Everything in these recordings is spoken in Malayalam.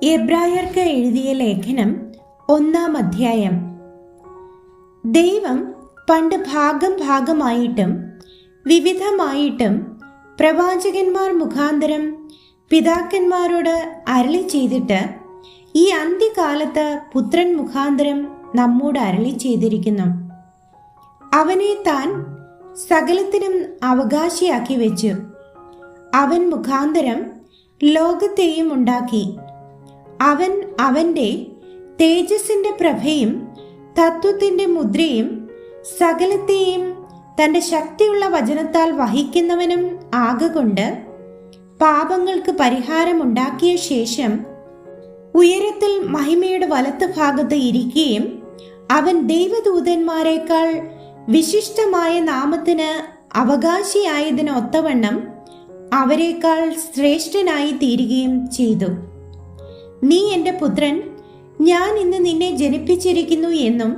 എബ്രായർക്ക് എഴുതിയ ലേഖനം 1-ാം അധ്യായം. ദൈവം പണ്ട് ഭാഗമായിട്ടും വിവിധമായിട്ടും പ്രവാചകന്മാർ മുഖാന്തരം പിതാക്കന്മാരോട് അരുളി ചെയ്തിട്ട് ഈ അന്ത്യകാലത്ത് പുത്രൻ മുഖാന്തരം നമ്മോട് അരുളി ചെയ്തിരിക്കുന്നു. അവനെ താൻ സകലത്തിനും അവകാശിയാക്കി വെച്ചു. അവൻ മുഖാന്തരം ലോകത്തെയും ഉണ്ടാക്കി. അവൻ അവൻ്റെ തേജസ്സിൻ്റെ പ്രഭയും തത്വത്തിൻ്റെ മുദ്രയും സകലത്തെയും തൻ്റെ ശക്തിയുള്ള വചനത്താൽ വഹിക്കുന്നവനും ആകൊണ്ട് പാപങ്ങൾക്ക് പരിഹാരമുണ്ടാക്കിയ ശേഷം ഉയരത്തിൽ മഹിമയുടെ വലത്ത് ഭാഗത്ത് ഇരിക്കുകയും അവൻ ദൈവദൂതന്മാരെക്കാൾ വിശിഷ്ടമായ നാമത്തിന് അവകാശിയായതിന് ഒത്തവണ്ണം അവരെക്കാൾ ശ്രേഷ്ഠനായി തീരുകയും ചെയ്തു. നീ എൻ്റെ പുത്രൻ, ഞാൻ ഇന്ന് നിന്നെ ജനിപ്പിച്ചിരിക്കുന്നു എന്നും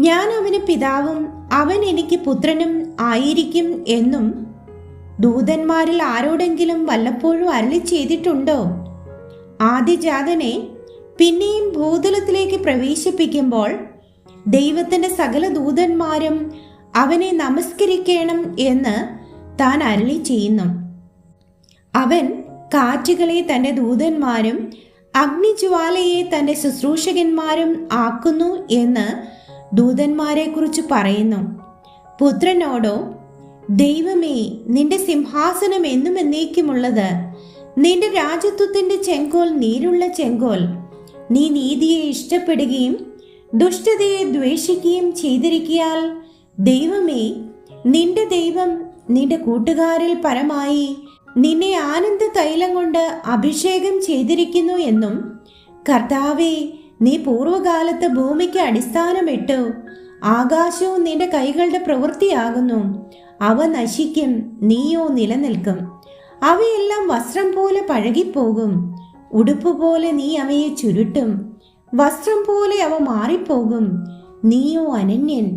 ഞാൻ അവന് പിതാവും അവൻ എനിക്ക് പുത്രനും ആയിരിക്കും എന്നും ദൂതന്മാരിൽ ആരോടെങ്കിലും വല്ലപ്പോഴും അരുളി ചെയ്തിട്ടുണ്ടോ? ആദിജാതനെ പിന്നെയും ഭൂതലത്തിലേക്ക് പ്രവേശിപ്പിക്കുമ്പോൾ ദൈവത്തിൻ്റെ സകല ദൂതന്മാരും അവനെ നമസ്കരിക്കണം എന്ന് താൻ അരുളി ചെയ്യുന്നു. അവൻ കാറ്റുകളെ തൻ്റെ ദൂതന്മാരും അഗ്നിജ്വാലയെ തൻ്റെ ശുശ്രൂഷകന്മാരും ആക്കുന്നു എന്ന് ദൂതന്മാരെ കുറിച്ച് പറയുന്നു. പുത്രനോടോ, ദൈവമേ, നിന്റെ സിംഹാസനം എന്നും എന്നേക്കുമുള്ളത്, നിന്റെ രാജത്വത്തിന്റെ ചെങ്കോൽ നീരുള്ള ചെങ്കോൽ. നീ നീതിയെ ഇഷ്ടപ്പെടുകയും ദുഷ്ടതയെ ദ്വേഷിക്കുകയും ചെയ്തിരിക്കയാൽ ദൈവമേ, നിന്റെ ദൈവം നിന്റെ കൂട്ടുകാരിൽ പരമായി നിന്നെ ആനന്ദ തൈലം കൊണ്ട് അഭിഷേകം ചെയ്തിരിക്കുന്നു എന്നും, കർത്താവേ, നീ പൂർവകാലത്ത് ഭൂമിക്ക് അടിസ്ഥാനമിട്ടു. ആകാശവും നിന്റെ കൈകളുടെ പ്രവൃത്തിയാകുന്നു. അവ നശിക്കും, നീയോ നിലനിൽക്കും. അവയെല്ലാം വസ്ത്രം പോലെ പഴകിപ്പോകും. ഉടുപ്പ് പോലെ നീ അവയെ ചുരുട്ടും. വസ്ത്രം പോലെ അവ മാറിപ്പോകും. നീയോ അനന്യൻ,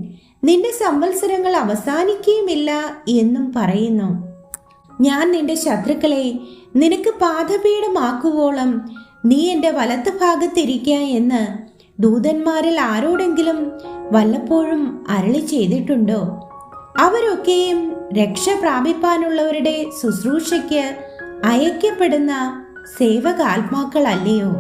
നിന്റെ സംവത്സരങ്ങൾ അവസാനിക്കുകയുമില്ല എന്നും പറയുന്നു. ഞാൻ നിന്റെ ശത്രുക്കളെ നിനക്ക് പാദപീഠമാക്കുവോളം നീ എൻ്റെ വലത്ത് ഭാഗത്തിരിക്കുക എന്ന് ദൂതന്മാരിൽ ആരോടെങ്കിലും വല്ലപ്പോഴും അരുളി ചെയ്തിട്ടുണ്ടോ? അവരൊക്കെയും രക്ഷ പ്രാപിപ്പാനുള്ളവരുടെ ശുശ്രൂഷയ്ക്ക് അയക്കപ്പെടുന്ന സേവകാത്മാക്കളല്ലയോ?